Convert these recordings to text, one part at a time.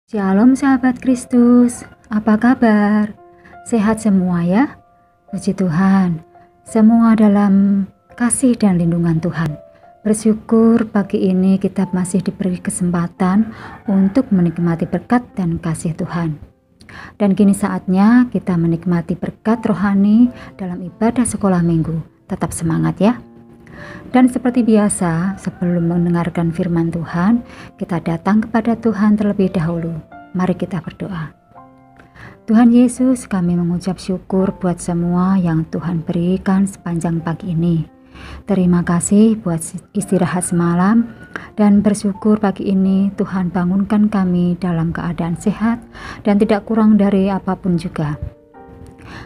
Shalom sahabat Kristus, apa kabar? Sehat semua ya? Puji Tuhan, semua dalam kasih dan lindungan Tuhan. Bersyukur pagi ini kita masih diberi kesempatan untuk menikmati berkat dan kasih Tuhan. Dan kini saatnya kita menikmati berkat rohani dalam ibadah sekolah minggu. Tetap semangat ya. Dan seperti biasa, sebelum mendengarkan firman Tuhan, kita datang kepada Tuhan terlebih dahulu. Mari kita berdoa. Tuhan Yesus, kami mengucap syukur buat semua yang Tuhan berikan sepanjang pagi ini. Terima kasih buat istirahat semalam, dan bersyukur pagi ini Tuhan bangunkan kami dalam keadaan sehat dan tidak kurang dari apapun juga.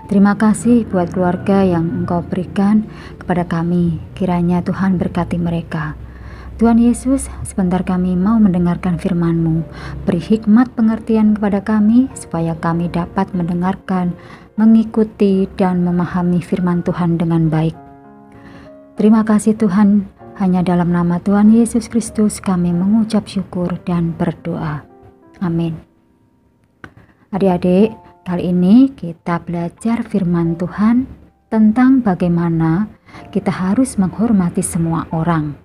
Terima kasih buat keluarga yang Engkau berikan kepada kami. Kiranya Tuhan berkati mereka. Tuhan Yesus, sebentar kami mau mendengarkan firman-Mu. Beri hikmat pengertian kepada kami supaya kami dapat mendengarkan, mengikuti dan memahami firman Tuhan dengan baik. Terima kasih Tuhan, hanya dalam nama Tuhan Yesus Kristus kami mengucap syukur dan berdoa. Amin. Adik-adik, kali ini kita belajar firman Tuhan tentang bagaimana kita harus menghormati semua orang.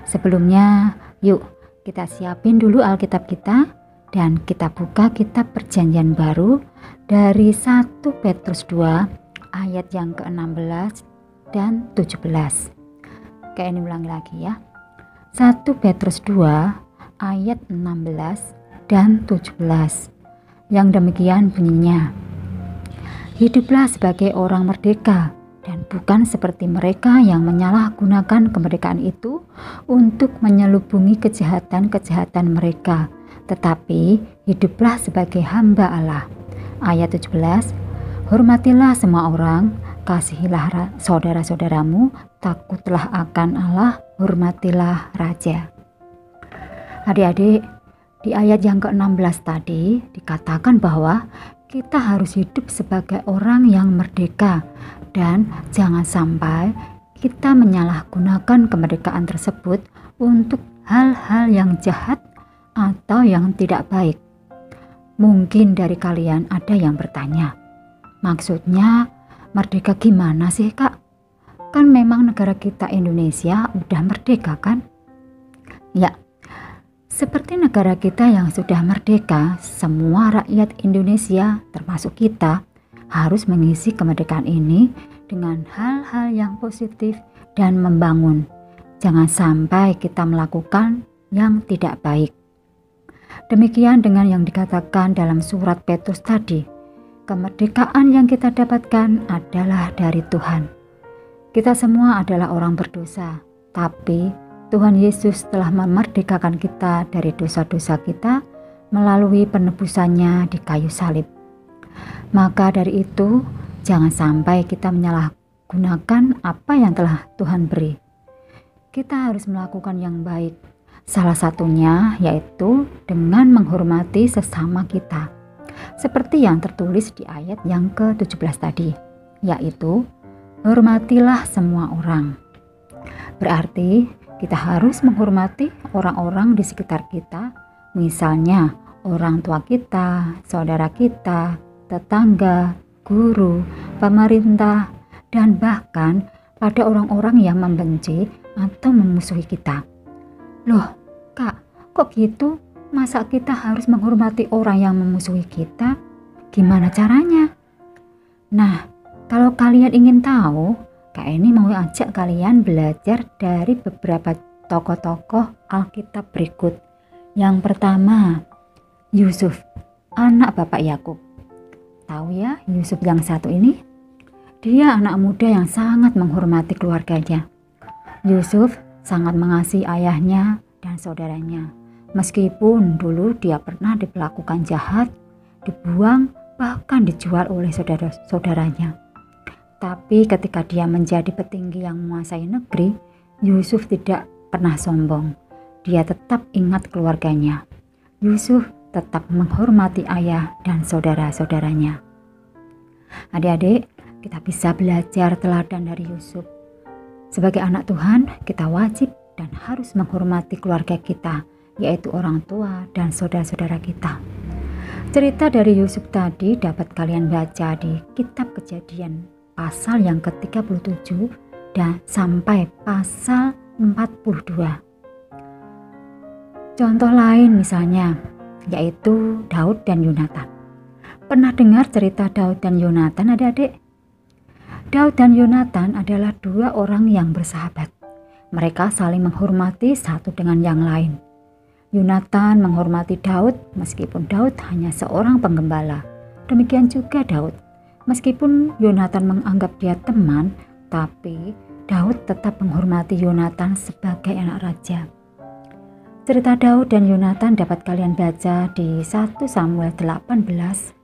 Sebelumnya, yuk kita siapin dulu Alkitab kita dan kita buka kitab Perjanjian Baru dari 1 Petrus 2 ayat yang ke-16 dan 17. Kayak ini ulangi lagi ya. 1 Petrus 2 ayat 16 dan 17. Yang demikian bunyinya, hiduplah sebagai orang merdeka dan bukan seperti mereka yang menyalahgunakan kemerdekaan itu untuk menyelubungi kejahatan-kejahatan mereka, tetapi hiduplah sebagai hamba Allah. Ayat 17, hormatilah semua orang, kasihilah saudara-saudaramu, takutlah akan Allah, hormatilah raja. Adik-adik, di ayat yang ke-16 tadi dikatakan bahwa kita harus hidup sebagai orang yang merdeka dan jangan sampai kita menyalahgunakan kemerdekaan tersebut untuk hal-hal yang jahat atau yang tidak baik. Mungkin dari kalian ada yang bertanya, maksudnya merdeka gimana sih Kak? Kan memang negara kita Indonesia udah merdeka kan? Ya, seperti negara kita yang sudah merdeka, semua rakyat Indonesia termasuk kita harus mengisi kemerdekaan ini dengan hal-hal yang positif dan membangun. Jangan sampai kita melakukan yang tidak baik. Demikian dengan yang dikatakan dalam surat Petrus tadi. Kemerdekaan yang kita dapatkan adalah dari Tuhan. Kita semua adalah orang berdosa, tapi Tuhan Yesus telah memerdekakan kita dari dosa-dosa kita melalui penebusannya di kayu salib. Maka dari itu, jangan sampai kita menyalahgunakan apa yang telah Tuhan beri. Kita harus melakukan yang baik. Salah satunya yaitu dengan menghormati sesama kita. Seperti yang tertulis di ayat yang ke-17 tadi, yaitu hormatilah semua orang. Berarti kita harus menghormati orang-orang di sekitar kita, misalnya orang tua kita, saudara kita, tetangga, guru, pemerintah, dan bahkan pada orang-orang yang membenci atau memusuhi kita. Loh, Kak, kok gitu? Masa kita harus menghormati orang yang memusuhi kita? Gimana caranya? Nah, kalau kalian ingin tahu, Kak ini mau ajak kalian belajar dari beberapa tokoh-tokoh Alkitab berikut. Yang pertama, Yusuf, anak Bapak Yakub. Tahu ya Yusuf yang satu ini? Dia anak muda yang sangat menghormati keluarganya. Yusuf sangat mengasihi ayahnya dan saudaranya. Meskipun dulu dia pernah diperlakukan jahat, dibuang, bahkan dijual oleh saudara-saudaranya. Tapi ketika dia menjadi petinggi yang menguasai negeri, Yusuf tidak pernah sombong. Dia tetap ingat keluarganya. Yusuf tetap menghormati ayah dan saudara-saudaranya. Adik-adik, kita bisa belajar teladan dari Yusuf. Sebagai anak Tuhan, kita wajib dan harus menghormati keluarga kita, yaitu orang tua dan saudara-saudara kita. Cerita dari Yusuf tadi dapat kalian baca di kitab Kejadian pasal yang ke-37 dan sampai pasal 42. Contoh lain misalnya yaitu Daud dan Yonatan. Pernah dengar cerita Daud dan Yonatan, adik-adik? Daud dan Yonatan adalah dua orang yang bersahabat. Mereka saling menghormati satu dengan yang lain. Yonatan menghormati Daud meskipun Daud hanya seorang penggembala. Demikian juga Daud. Meskipun Yonatan menganggap dia teman, tapi Daud tetap menghormati Yonatan sebagai anak raja. Cerita Daud dan Yonatan dapat kalian baca di 1 Samuel 18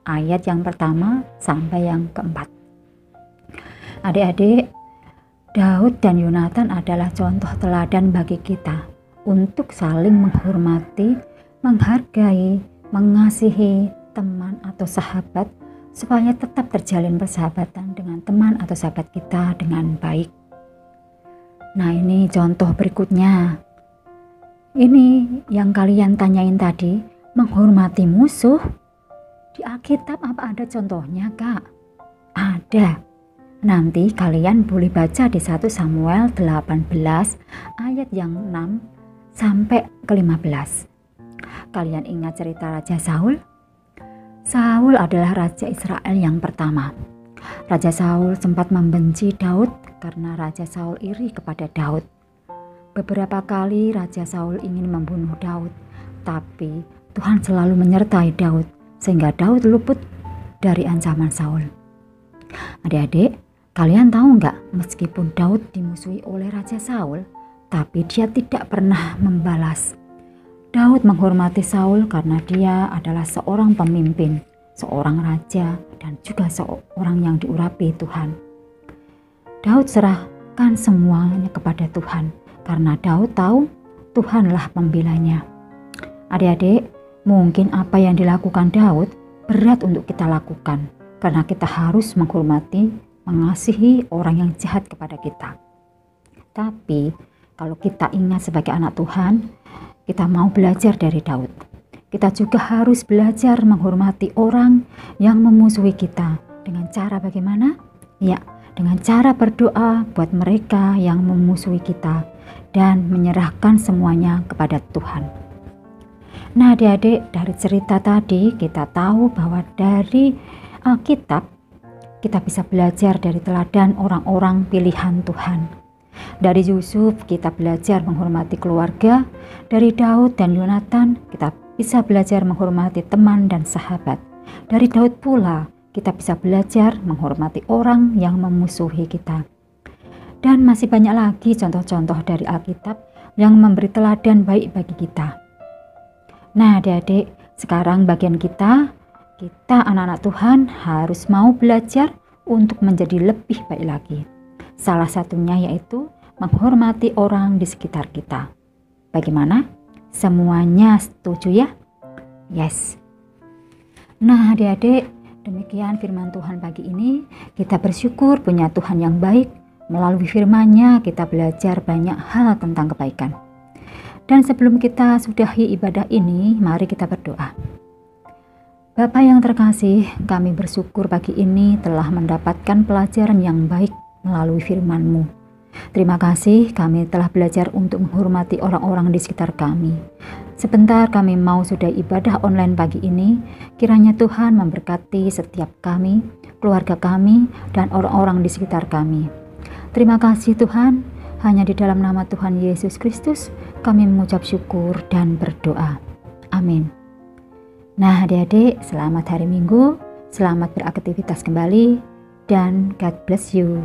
ayat yang pertama sampai yang keempat. Adik-adik, Daud dan Yonatan adalah contoh teladan bagi kita untuk saling menghormati, menghargai, mengasihi teman atau sahabat supaya tetap terjalin persahabatan dengan teman atau sahabat kita dengan baik. Nah, ini contoh berikutnya. Ini yang kalian tanyain tadi, menghormati musuh. Di Alkitab apa ada contohnya, Kak? Ada. Nanti kalian boleh baca di 1 Samuel 18 ayat yang 6 sampai ke-15. Kalian ingat cerita Raja Saul? Saul adalah raja Israel yang pertama. Raja Saul sempat membenci Daud karena Raja Saul iri kepada Daud. Beberapa kali Raja Saul ingin membunuh Daud, tapi Tuhan selalu menyertai Daud sehingga Daud luput dari ancaman Saul. Adik-adik, kalian tahu nggak, meskipun Daud dimusuhi oleh Raja Saul, tapi dia tidak pernah membalas. Daud menghormati Saul karena dia adalah seorang pemimpin, seorang raja, dan juga seorang yang diurapi Tuhan. Daud serahkan semuanya kepada Tuhan karena Daud tahu Tuhanlah pembelanya. Adik-adik, mungkin apa yang dilakukan Daud berat untuk kita lakukan karena kita harus menghormati, mengasihi orang yang jahat kepada kita. Tapi kalau kita ingat sebagai anak Tuhan, kita mau belajar dari Daud. Kita juga harus belajar menghormati orang yang memusuhi kita. Dengan cara bagaimana? Ya, dengan cara berdoa buat mereka yang memusuhi kita dan menyerahkan semuanya kepada Tuhan. Nah, adik-adik, dari cerita tadi kita tahu bahwa dari Alkitab kita bisa belajar dari teladan orang-orang pilihan Tuhan. Dari Yusuf kita belajar menghormati keluarga, dari Daud dan Yonatan kita bisa belajar menghormati teman dan sahabat. Dari Daud pula kita bisa belajar menghormati orang yang memusuhi kita. Dan masih banyak lagi contoh-contoh dari Alkitab yang memberi teladan baik bagi kita. Nah, adik-adik, sekarang bagian kita anak-anak Tuhan harus mau belajar untuk menjadi lebih baik lagi. Salah satunya yaitu menghormati orang di sekitar kita. Bagaimana? Semuanya setuju ya? Yes. Nah, adik-adik, demikian firman Tuhan pagi ini. Kita bersyukur punya Tuhan yang baik. Melalui firman-Nya kita belajar banyak hal tentang kebaikan. Dan sebelum kita sudahi ibadah ini, mari kita berdoa. Bapa yang terkasih, kami bersyukur pagi ini telah mendapatkan pelajaran yang baik melalui firman-Mu. Terima kasih kami telah belajar untuk menghormati orang-orang di sekitar kami. Sebentar kami mau sudah ibadah online pagi ini. Kiranya Tuhan memberkati setiap kami, keluarga kami, dan orang-orang di sekitar kami. Terima kasih Tuhan, hanya di dalam nama Tuhan Yesus Kristus kami mengucap syukur dan berdoa. Amin. Nah, adik-adik, selamat hari Minggu, selamat beraktivitas kembali, dan God bless you.